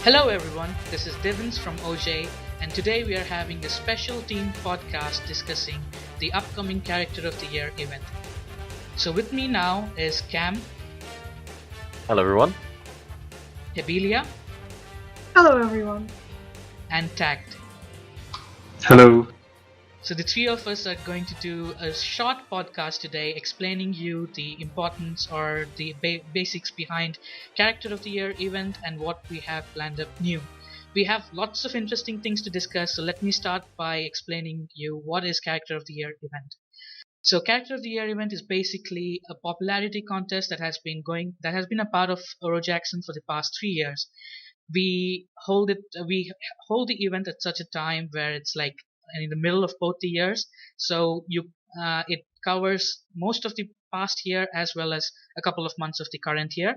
Hello everyone, this is Devins from OJ, and today we are having a special team podcast discussing the upcoming Character of the Year event. So with me now is Cam, Hello, everyone. Hebelia, Hello everyone. and Tact. Hello. So the three of us are going to do a short podcast today explaining you the importance or the basics behind Character of the Year event and what we have planned up new. We have lots of interesting things to discuss, so let me start by explaining you what is Character of the Year event. So Character of the Year event is basically a popularity contest that has been a part of Eurojackson for the past 3 years. We hold the event at such a time where it's like in the middle of both the years, so it covers most of the past year as well as a couple of months of the current year.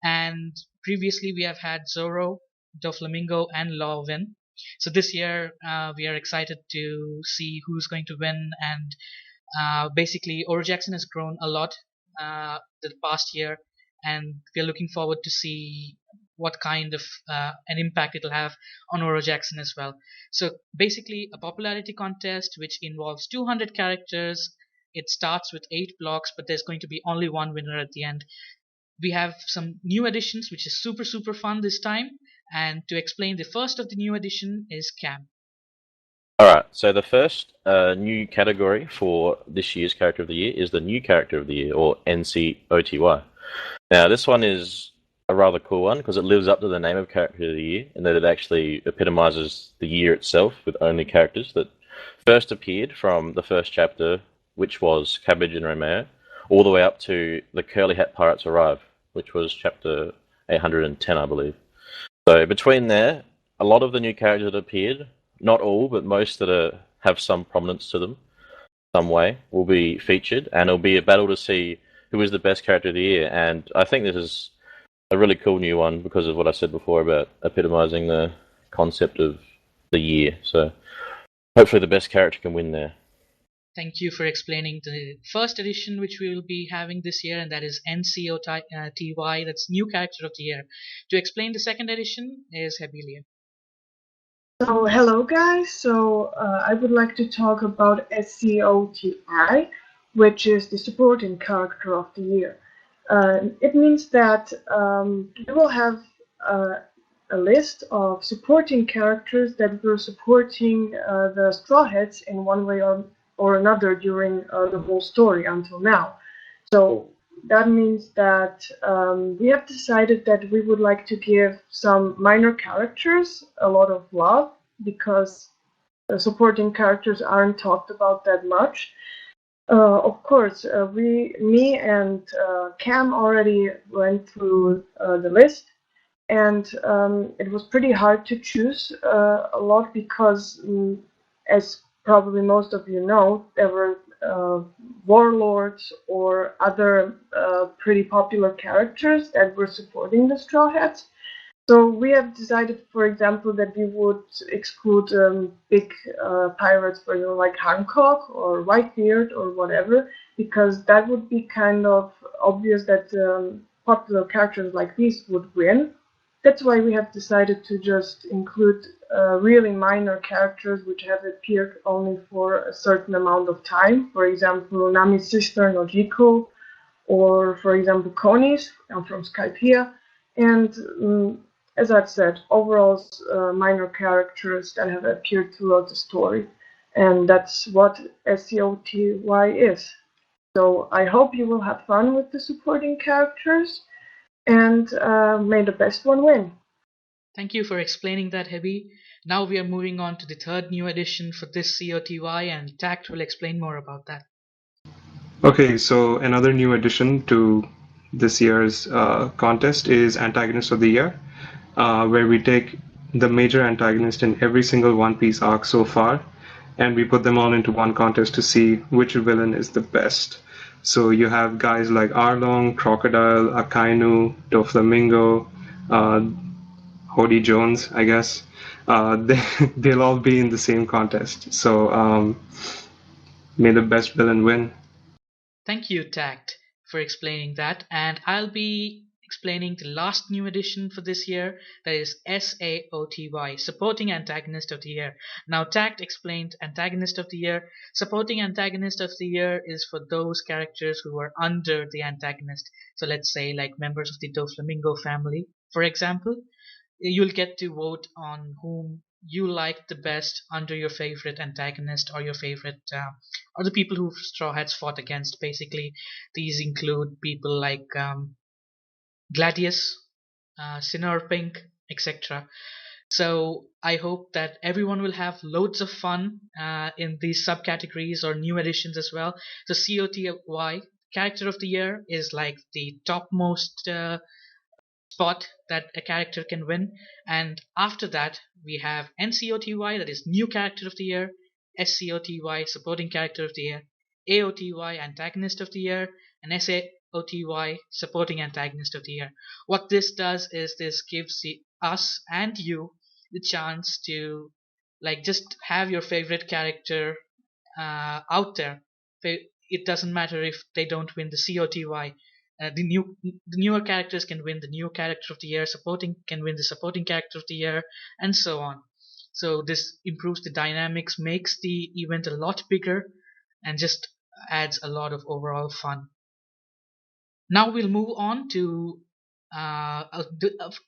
And previously we have had Zoro, Doflamingo, and Law win. So this year we are excited to see who's going to win, and basically Eurojackson has grown a lot the past year, and we're looking forward to see what kind of an impact it'll have on Eurojackson as well. So basically a popularity contest which involves 200 characters. It starts with 8 blocks, but there's going to be only one winner at the end. We have some new additions which is super fun this time, and to explain the first of the new addition is Cam. Alright, so the first new category for this year's Character of the Year is the New Character of the Year, or NCOTY. Now, this one is a rather cool one because it lives up to the name of Character of the Year in that it actually epitomizes the year itself with only characters that first appeared from the first chapter, which was Cabbage and Romeo, all the way up to the Curly Hat Pirates Arrive, which was chapter 810, I believe. So between there, a lot of the new characters that appeared, not all, but most that have some prominence to them, some way, will be featured, and it'll be a battle to see who is the best Character of the Year. And I think this is a really cool new one because of what I said before about epitomizing the concept of the year. So hopefully the best character can win there. Thank you for explaining the first edition which we will be having this year, and that is NCOTY, that's New Character of the Year. To explain the second edition is Hebelia. So hello guys. So I would like to talk about SCOTY, which is the Supporting Character of the Year. It means that we will have a list of supporting characters that were supporting the Straw Hats in one way or another during the whole story until now. So that means that we have decided that we would like to give some minor characters a lot of love because supporting characters aren't talked about that much. Of course, me and Cam already went through the list, and it was pretty hard to choose a lot because, as probably most of you know, there were warlords or other pretty popular characters that were supporting the Straw Hats. So we have decided, for example, that we would exclude big pirates, for example, like Hancock or Whitebeard or whatever, because that would be kind of obvious that popular characters like these would win. That's why we have decided to just include really minor characters which have appeared only for a certain amount of time. For example, Nami's sister Nojiko, or for example, Konis from Skypiea, and as I've said, overall minor characters that have appeared throughout the story, and that's what SCOTY is. So I hope you will have fun with the supporting characters, and may the best one win. Thank you for explaining that, Hebe. Now we are moving on to the third new edition for this COTY, and Tact will explain more about that. Okay, so another new addition to this year's contest is Antagonist of the Year, where we take the major antagonist in every single One Piece arc so far, and we put them all into one contest to see which villain is the best. So you have guys like Arlong, Crocodile, Akainu, Doflamingo, Hody Jones, I guess. They'll all be in the same contest. So may the best villain win. Thank you, Tact, for explaining that, and I'll be explaining the last new edition for this year, that is SAOTY, Supporting Antagonist of the Year. Now, Tact explained Antagonist of the Year. Supporting Antagonist of the Year is for those characters who are under the antagonist. So let's say like members of the Doflamingo family, for example. You'll get to vote on whom you like the best under your favorite antagonist or your favorite or the people who Straw Hats fought against. Basically, these include people like Gladius, Sinner Pink, etc. So I hope that everyone will have loads of fun in these subcategories or new additions as well. So COTY, Character of the Year, is like the topmost spot that a character can win. And after that, we have NCOTY, that is New Character of the Year, SCOTY, Supporting Character of the Year, AOTY, Antagonist of the Year, and SAOTY, Supporting Antagonist of the Year. What this does is this gives us and you the chance to like just have your favorite character out there. It doesn't matter if they don't win the COTY. The newer characters can win the new character of the year. Supporting can win the supporting character of the year, and so on. So this improves the dynamics, makes the event a lot bigger, and just adds a lot of overall fun. Now we'll move on to a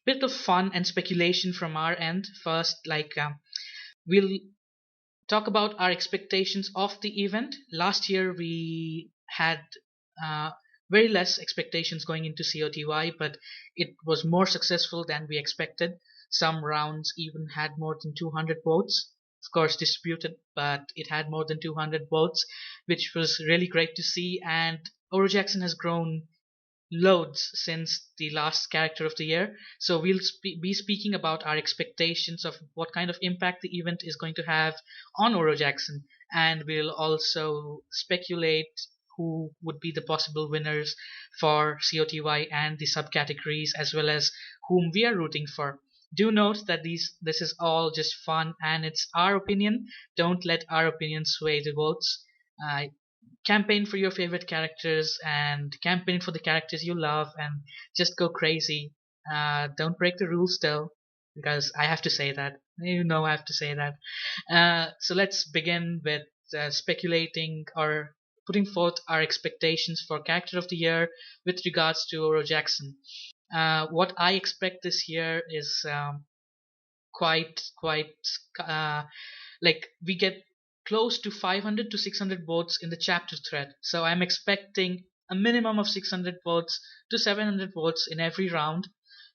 bit of fun and speculation from our end. First, we'll talk about our expectations of the event. Last year we had uh, very less expectations going into COTY, but it was more successful than we expected. Some rounds even had more than 200 votes. Of course, distributed, but it had more than 200 votes, which was really great to see. And Oro Jackson has grown loads since the last character of the year. So we'll be speaking about our expectations of what kind of impact the event is going to have on Oro Jackson, and we'll also speculate who would be the possible winners for COTY and the subcategories, as well as whom we are rooting for. Do note that this is all just fun and it's our opinion. Don't let our opinion sway the votes. Campaign for your favorite characters and campaign for the characters you love and just go crazy. Don't break the rules though, because I have to say that. You know I have to say that. So let's begin with speculating or putting forth our expectations for character of the year with regards to Oro Jackson. What I expect this year is quite like we get close to 500 to 600 votes in the chapter thread. So I'm expecting a minimum of 600 votes to 700 votes in every round.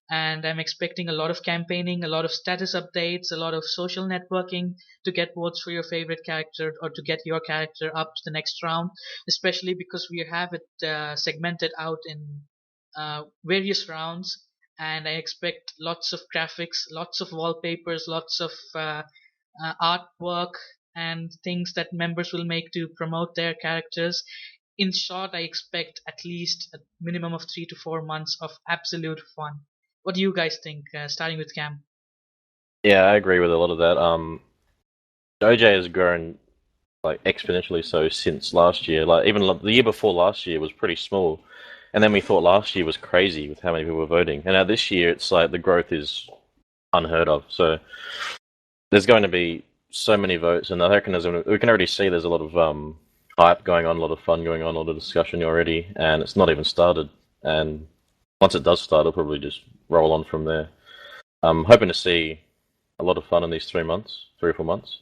And I'm expecting a lot of campaigning, a lot of status updates, a lot of social networking to get votes for your favorite character or to get your character up to the next round, especially because we have it segmented out in various rounds. And I expect lots of graphics, lots of wallpapers, lots of artwork and things that members will make to promote their characters. In short, I expect at least a minimum of 3 to 4 months of absolute fun. What do you guys think? Starting with Cam. Yeah, I agree with a lot of that. OJ has grown like exponentially so since last year. Like even the year before last year was pretty small, and then we thought last year was crazy with how many people were voting. And now this year, it's like the growth is unheard of. So there's going to be so many votes, and I reckon we can already see there's a lot of hype going on, a lot of fun going on, a lot of discussion already, and it's not even started. And once it does start, it'll probably just roll on from there. I'm hoping to see a lot of fun in these 3 months, 3 or 4 months.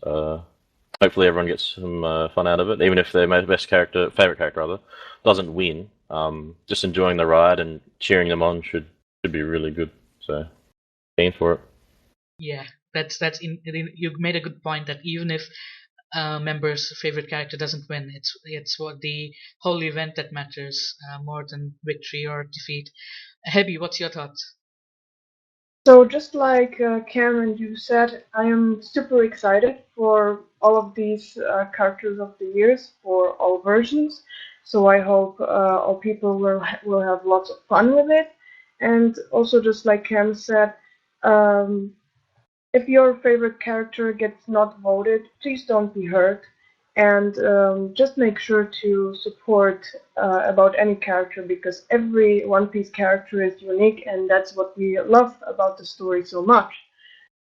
Hopefully everyone gets some fun out of it, even if their favorite character doesn't win. Just enjoying the ride and cheering them on should be really good. So, keen for it. Yeah, you made a good point that even if member's favorite character doesn't win, it's what the whole event that matters more than victory or defeat. Hebi, what's your thoughts? So just like Cameron, you said, I am super excited for all of these characters of the years for all versions. So I hope all people will have lots of fun with it. And also, just like Cam said, if your favorite character gets not voted, please don't be hurt. And just make sure to support about any character, because every One Piece character is unique, and that's what we love about the story so much.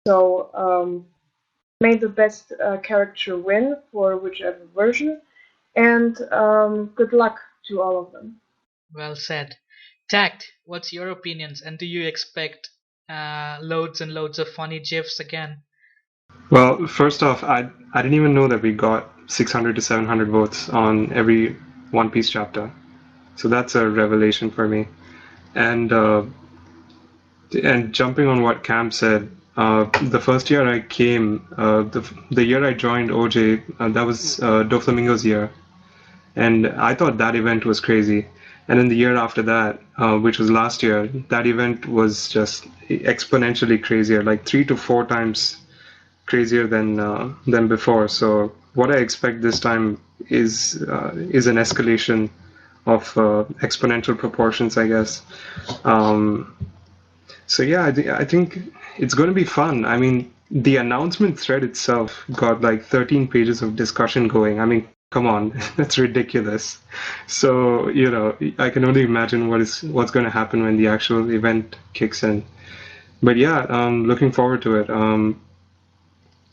So may the best character win for whichever version, and good luck to all of them. Well said. Tact, what's your opinions, and do you expect loads and loads of funny gifs again? Well, first off, I didn't even know that we got 600 to 700 votes on every One Piece chapter. So that's a revelation for me. And jumping on what Cam said, the first year I came, the year I joined OJ, that was Doflamingo's year, and I thought that event was crazy. And then the year after that, which was last year, that event was just exponentially crazier, like 3 to 4 times crazier than before. So what I expect this time is an escalation of exponential proportions, I guess. Um, so yeah, I think it's going to be fun. I mean, the announcement thread itself got like 13 pages of discussion going. I mean, come on, that's ridiculous. So, I can only imagine what's going to happen when the actual event kicks in. But yeah, looking forward to it.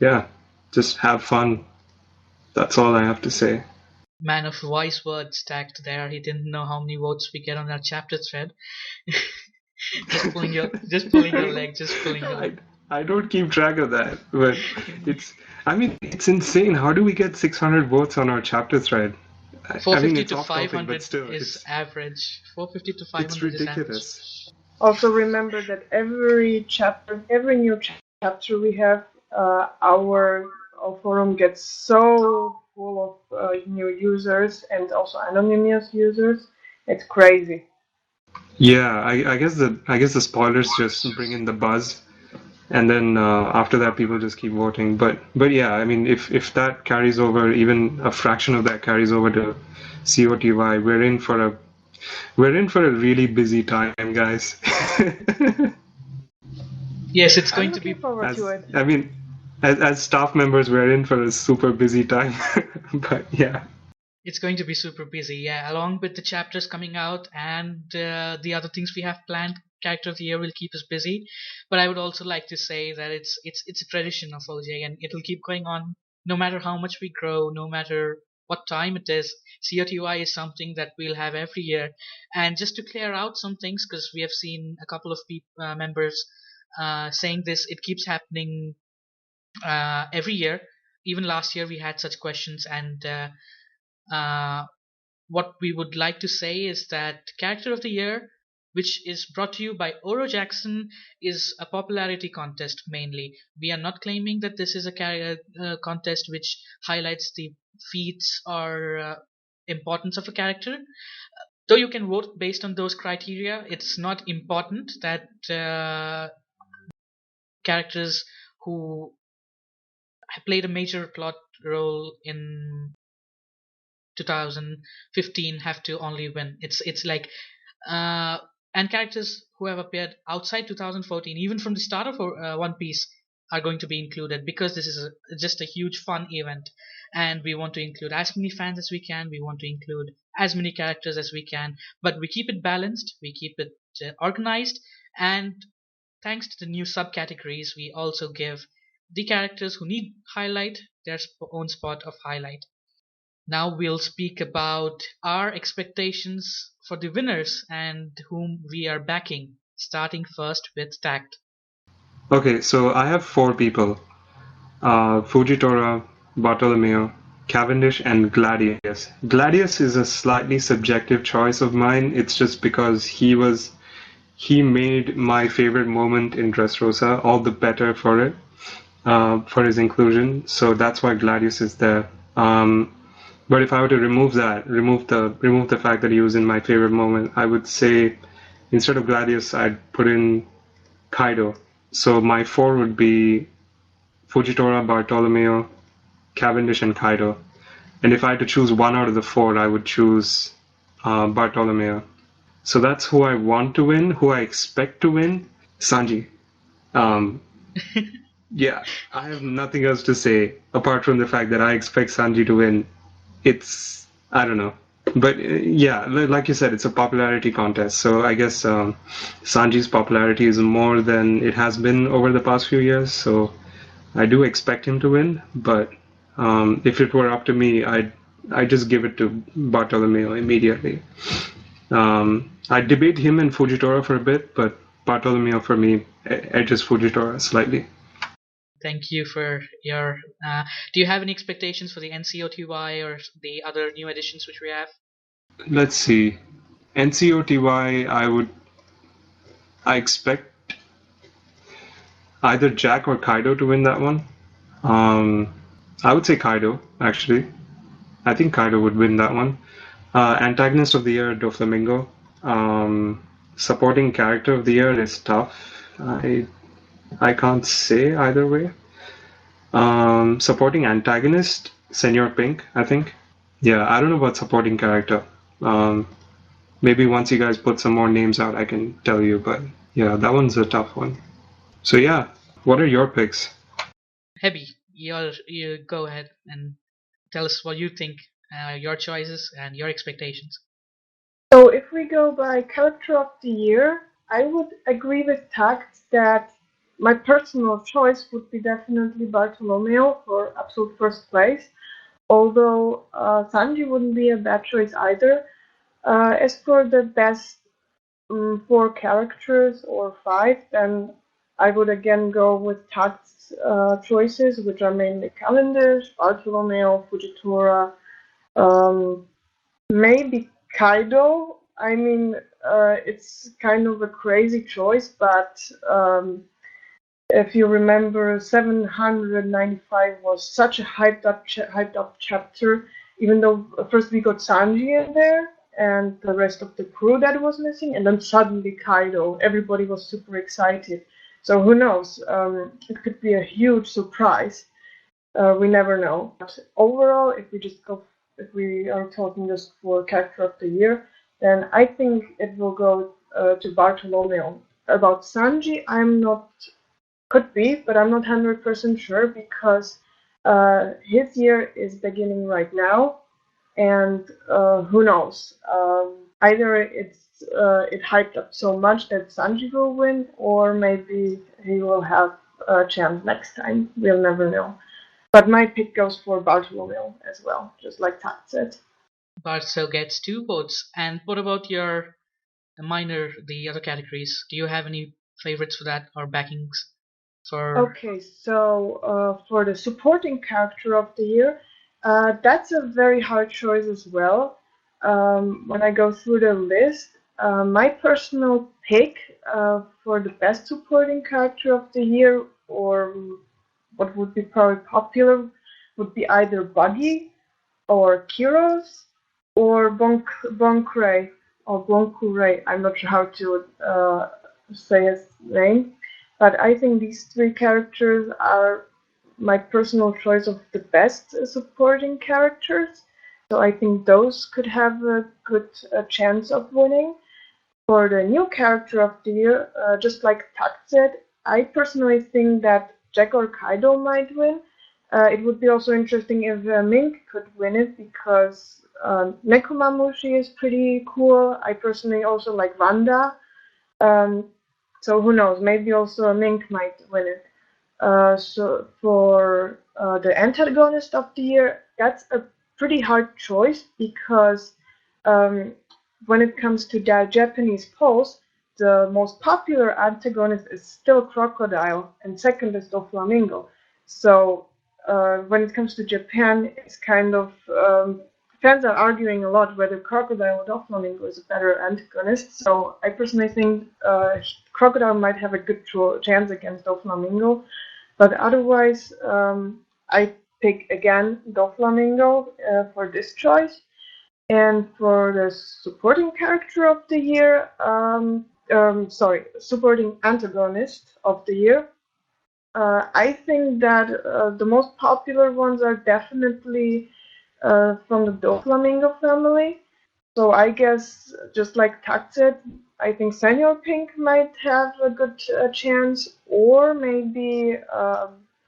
Yeah, just have fun. That's all I have to say. Man of wise words, Tact there. He didn't know how many votes we get on our chapter thread. Just pulling your leg, just pulling your leg. I don't keep track of that, but it's insane. How do we get 600 votes on our chapter thread? I mean, 450 it's to off topic, 500 but still, is average. 450 to it's 500 is average. ridiculous. Also remember that every new chapter we have, our forum gets so full of new users and also anonymous users. It's crazy. Yeah, I guess the spoilers just bring in the buzz, and then after that, people just keep voting. But yeah, I mean, if that carries over, even a fraction of that carries over to COTY, we're in for a really busy time, guys. Yes, it's I'm going to looking be. forward to it. I mean, as staff members, we're in for a super busy time. But yeah. It's going to be super busy, yeah. Along with the chapters coming out and the other things we have planned, Character of the Year will keep us busy. But I would also like to say that it's a tradition of OJ, and it'll keep going on no matter how much we grow, no matter what time it is. COTY is something that we'll have every year. And just to clear out some things, because we have seen a couple of members saying this, it keeps happening every year. Even last year we had such questions, and uh, what we would like to say is that Character of the Year, which is brought to you by Oro Jackson, is a popularity contest mainly. We are not claiming that this is a contest which highlights the feats or importance of a character. Though you can vote based on those criteria, it's not important that characters who played a major plot role in 2015 have to only win. It's like uh, and characters who have appeared outside 2014, even from the start of One Piece, are going to be included because this is just a huge fun event, and we want to include as many fans as we can. We want to include as many characters as we can, but we keep it balanced. We keep it organized, and thanks to the new subcategories, we also give the characters who need highlight their own spot of highlight. Now we'll speak about our expectations for the winners and whom we are backing, starting first with Tact. Okay, so I have 4 people: Fujitora, Bartolomeo, Cavendish, and Gladius. Gladius is a slightly subjective choice of mine. It's just because he made my favorite moment in Dressrosa all the better for it, for his inclusion. So that's why Gladius is there. But if I were to remove the fact that he was in my favorite moment, I would say instead of Gladius, I'd put in Kaido. So my 4 would be Fujitora, Bartolomeo, Cavendish, and Kaido. And if I had to choose one out of the 4, I would choose Bartolomeo. So that's who I want to win. Who I expect to win, Sanji. Um, Yeah, I have nothing else to say apart from the fact that I expect Sanji to win. I don't know. But yeah, like you said, it's a popularity contest. So I guess Sanji's popularity is more than it has been over the past few years. So I do expect him to win. But if it were up to me, I'd just give it to Bartolomeo immediately. I'd debate him and Fujitora for a bit, but Bartolomeo for me edges Fujitora slightly. Thank you for your. Do you have any expectations for the NCOTY or the other new editions which we have? Let's see. NCOTY, I expect either Jack or Kaido to win that one. Um, I would say Kaido, actually. I think Kaido would win that one. Antagonist of the Year, Doflamingo. Supporting Character of the Year is tough. I can't say either way. Supporting Antagonist, Senor Pink, I think. Yeah, I don't know about supporting character. Um, Maybe once you guys put some more names out, I can tell you, but yeah, that one's a tough one. So yeah, what are your picks? Heavy, you go ahead and tell us what you think, your choices and your expectations. So if we go by character of the year, I would agree with Tact that my personal choice would be definitely Bartolomeo for absolute first place. Although Sanji wouldn't be a bad choice either. As for the best four characters or five, then I would again go with Tact's choices, which are mainly Calendar's, Bartolomeo, Fujitora, um, maybe Kaido. I mean, it's kind of a crazy choice, but if you remember, 795 was such a hyped up chapter. Even though first we got Sanji in there and the rest of the crew that was missing, and then suddenly Kaido. Everybody was super excited. So who knows? It could be a huge surprise. We never know. But overall, if we are talking just for character of the year, then I think it will go to Bartolomeo. About Sanji, I'm not could be, but I'm not 100% sure because his year is beginning right now, and who knows? Either it hyped up so much that Sanji will win, or maybe he will have a chance next time. We'll never know. But my pick goes for Bartolomeo as well, just like Tat said. Barcel gets 2 votes. And what about your the other categories? Do you have any favorites for that or backings for? Okay, so for the supporting character of the year, that's a very hard choice as well. When I go through the list, my personal pick for the best supporting character of the year, or what would be probably popular, would be either Buggy or Kiros or Bonkray or Bonkure. I'm not sure how to say his name, but I think these three characters are my personal choice of the best supporting characters. So I think those could have a good chance of winning. For the new character of the year, just like Tak said, I personally think that Jack or Kaido might win. It would be also interesting if Mink could win it because Nekomamushi is pretty cool. I personally also like Wanda. Um, so who knows? Maybe also Mink might win it. So for the antagonist of the year, that's a pretty hard choice because um, when it comes to the Japanese polls, the most popular antagonist is still Crocodile, and second is Doflamingo. So when it comes to Japan, it's kind of fans are arguing a lot whether Crocodile or Doflamingo is a better antagonist. So I personally think Crocodile might have a good chance against Doflamingo. But otherwise, I pick again Doflamingo for this choice. And for the supporting character of the year, supporting antagonist of the year, I think that the most popular ones are definitely from the Doflamingo family. So I guess, just like Tak said, I think Senior Pink might have a good chance, or maybe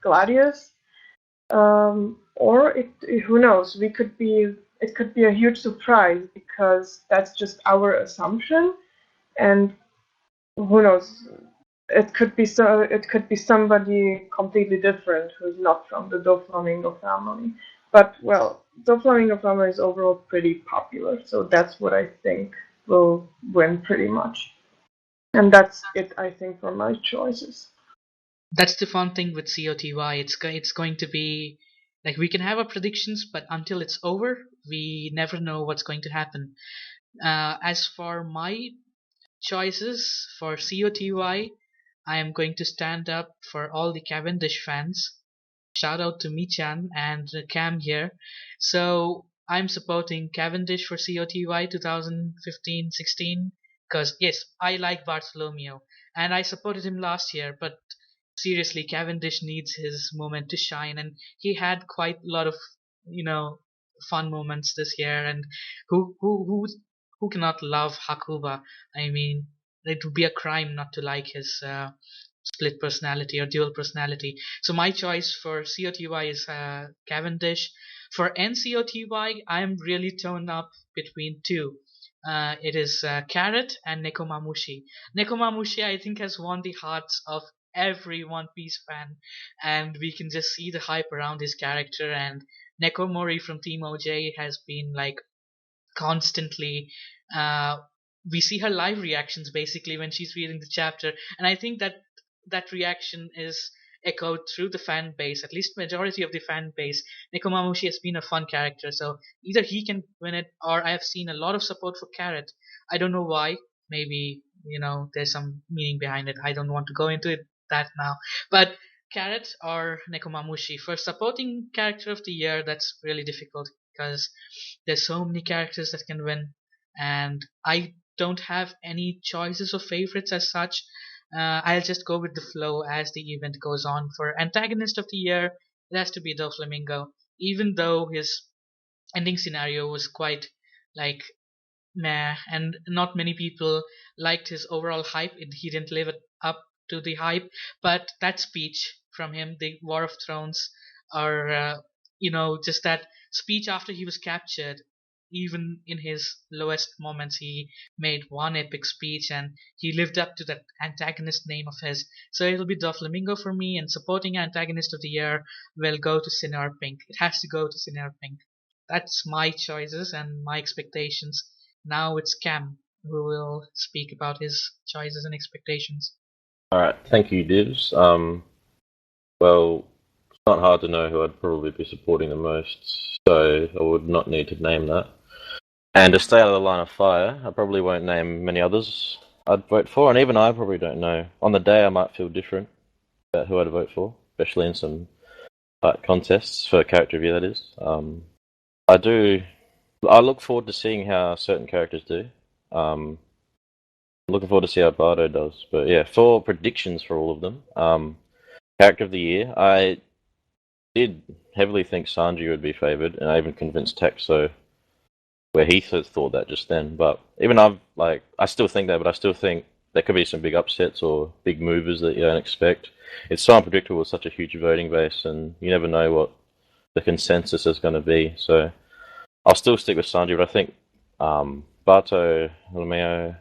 Gladius, or who knows? It could be a huge surprise because that's just our assumption, and who knows? It could be somebody completely different who's not from the Doflamingo family. But well, Doflamingo family is overall pretty popular, so that's what I think will win pretty much. And that's it, I think, for my choices. That's the fun thing with COTY. It's going to be like we can have our predictions, but until it's over, we never know what's going to happen. As for my choices for COTY, I am going to stand up for all the Cavendish fans. Shout out to Michan and Cam here. So I'm supporting Cavendish for COTY 2015-16 because yes, I like Bartholomew and I supported him last year, but seriously, Cavendish needs his moment to shine, and he had quite a lot of you know fun moments this year. And who cannot love Hakuba? I mean, it would be a crime not to like his split personality or dual personality. So my choice for COTY is Cavendish. For NCOTY, I am really torn up between two. It is Carrot and Nekomamushi. Nekomamushi, I think, has won the hearts of every One Piece fan, and we can just see the hype around his character. And Nekomori from Team OJ has been like constantly uh, we see her live reactions basically when she's reading the chapter, and I think that reaction is echoed through the fan base, at least majority of the fan base. Nekomamushi has been a fun character, so either he can win it, or I have seen a lot of support for Carrot. I don't know why. Maybe there's some meaning behind it. I don't want to go into it that now, but Carrot or Nekomamushi for supporting character of the year, that's really difficult because there's so many characters that can win, and I don't have any choices or favorites as such. I'll just go with the flow as the event goes on. For Antagonist of the Year, it has to be Doflamingo, even though his ending scenario was quite like meh, and not many people liked his overall hype. He didn't live it up to the hype, but that speech from him, the War of Thrones, or just that speech after he was captured. Even in his lowest moments, he made one epic speech, and he lived up to that antagonist name of his. So it'll be Doflamingo for me, and supporting antagonist of the year will go to Sinner Pink. It has to go to Sinner Pink. That's my choices and my expectations. Now it's Cam who will speak about his choices and expectations. Alright, thank you, Divs. Well, it's not hard to know who I'd probably be supporting the most, so I would not need to name that. And to stay out of the line of fire, I probably won't name many others I'd vote for, and even I probably don't know. On the day, I might feel different about who I'd vote for, especially in some contests for character review, that is. I look forward to seeing how certain characters do. I'm looking forward to see how Bardo does. But yeah, for predictions for all of them, character of the year, I did heavily think Sanji would be favoured, and I even convinced Texo where he thought that just then. But even I still think that, but I still think there could be some big upsets or big movers that you don't expect. It's so unpredictable with such a huge voting base, and you never know what the consensus is going to be. So I'll still stick with Sanji, but I think Bato, Romeo,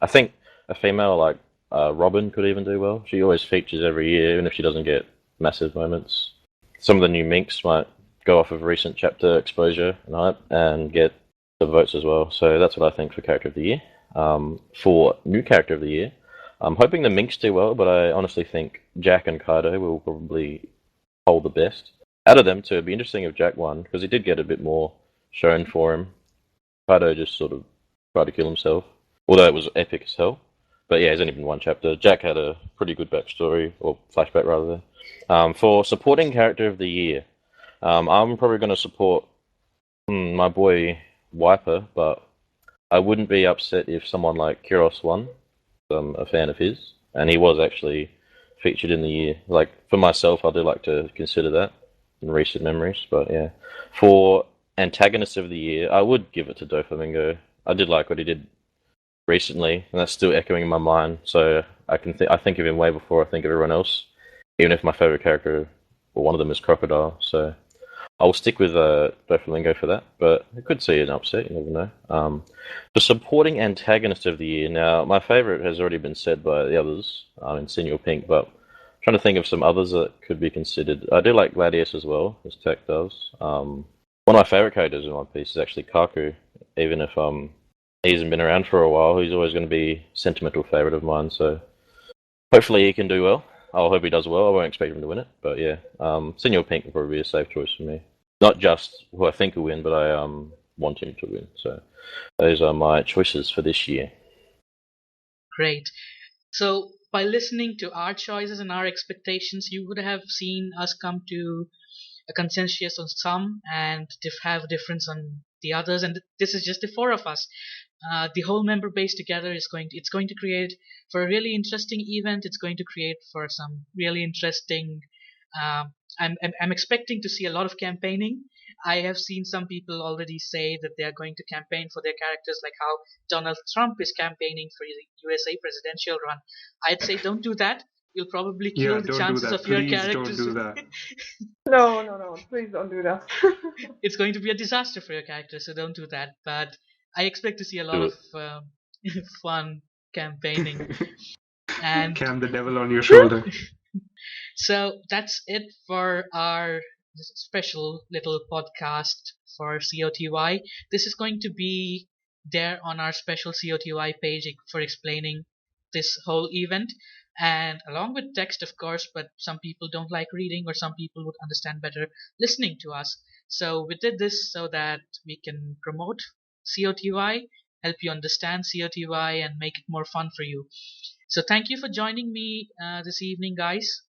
I think a female like Robin could even do well. She always features every year, even if she doesn't get massive moments. Some of the new minks might go off of recent chapter exposure and hype and get the votes as well. So that's what I think for character of the year. For new character of the year, I'm hoping the minks do well, but I honestly think Jack and Kaido will probably hold the best. Out of them two, it'd be interesting if Jack won, because he did get a bit more shown for him. Kaido just sort of tried to kill himself, although it was epic as hell. But yeah, he's only been one chapter. Jack had a pretty good backstory, or flashback rather. For supporting character of the year, I'm probably going to support my boy Wiper, but I wouldn't be upset if someone like Kyros won. I'm a fan of his, and he was actually featured in the year. Like, for myself, I do like to consider that in recent memories, but yeah. For Antagonist of the Year, I would give it to Doflamingo. I did like what he did recently, and that's still echoing in my mind. So I think of him way before I think of everyone else, even if my favorite character or one of them is Crocodile. So I'll stick with Doflamingo for that, but I could see an upset. You never know. The supporting antagonist of the year. Now, my favorite has already been said by the others in Senor Pink, but I'm trying to think of some others that could be considered. I do like Gladius as well, as Tech does. One of my favorite characters in One Piece is actually Kaku, even if he hasn't been around for a while. He's always going to be a sentimental favorite of mine, so hopefully he can do well. I hope he does well. I won't expect him to win it, but yeah, Senor Pink will probably be a safe choice for me. Not just who I think will win, but I want him to win. So those are my choices for this year. Great. So by listening to our choices and our expectations, you would have seen us come to a consensus on some and have a difference on the others. And this is just the four of us. The whole member base together is going to create for a really interesting event. It's going to create for some really interesting. I'm expecting to see a lot of campaigning. I have seen some people already say that they are going to campaign for their characters, like how Donald Trump is campaigning for the USA presidential run. I'd say don't do that. You'll probably kill the chances of your characters. Don't do that. No, please don't do that. It's going to be a disaster for your character, so don't do that. But I expect to see a lot of fun campaigning. And Cam the devil on your shoulder. So that's it for our special little podcast for COTY. This is going to be there on our special COTY page for explaining this whole event, and along with text, of course, but some people don't like reading, or some people would understand better listening to us. So we did this so that we can promote COTY, help you understand COTY, and make it more fun for you. So thank you for joining me this evening, guys.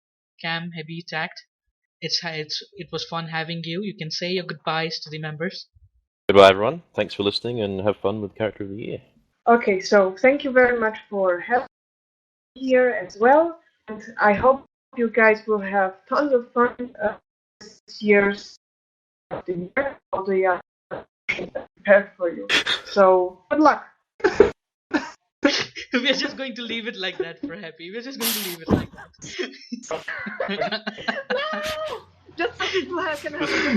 Cam, Hebi, Tact. It was fun having you. You can say your goodbyes to the members. Goodbye, everyone. Thanks for listening, and have fun with Character of the Year. Okay, so thank you very much for having me here as well, and I hope you guys will have tons of fun this year's of the year. All the prepared for you. So good luck. We're just going to leave it like that for Happy. We're just going to leave it like that.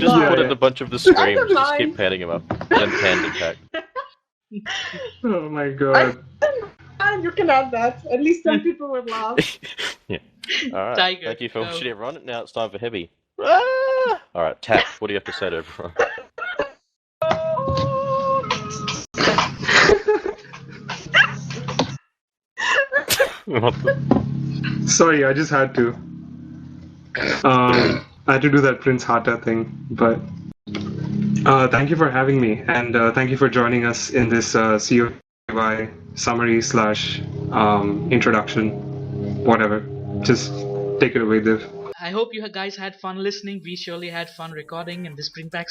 No! Just put in a bunch of the screams. Just keep panning him up. And panda attack. Oh my god. You can add that. At least some people would laugh. Yeah. Alright. Tiger, Thank you for go. watching, everyone. Now it's time for Heavy. Alright, Tap, what do you have to say to everyone? Sorry, I just had to. I had to do that Prince Hata thing, but thank you for having me, and thank you for joining us in this COTY summary / introduction, whatever. Just take it away, Div. I hope you guys had fun listening. We surely had fun recording, and this brings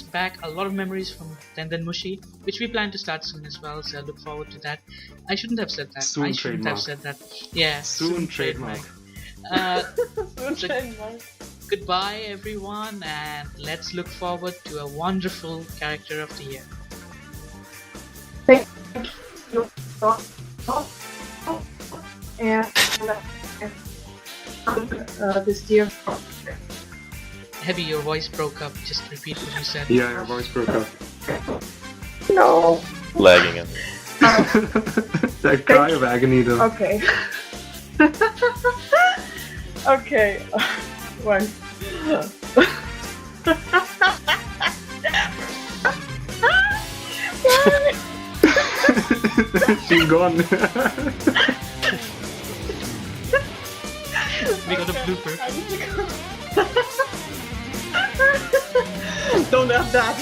back a lot of memories from Tenden Mushi, which we plan to start soon as well, so I look forward to that. I shouldn't have said that. Soon I shouldn't trademark. have said that. Yeah, Soon trademark. So goodbye, everyone, and let's look forward to a wonderful Character of the Year. Thank you. And this year. Heavy, your voice broke up. Just repeat what you said. Yeah, your voice broke up. No. Lagging it. That cry of agony, though. Okay. Okay. One. She's gone. We got a blooper. Don't have that.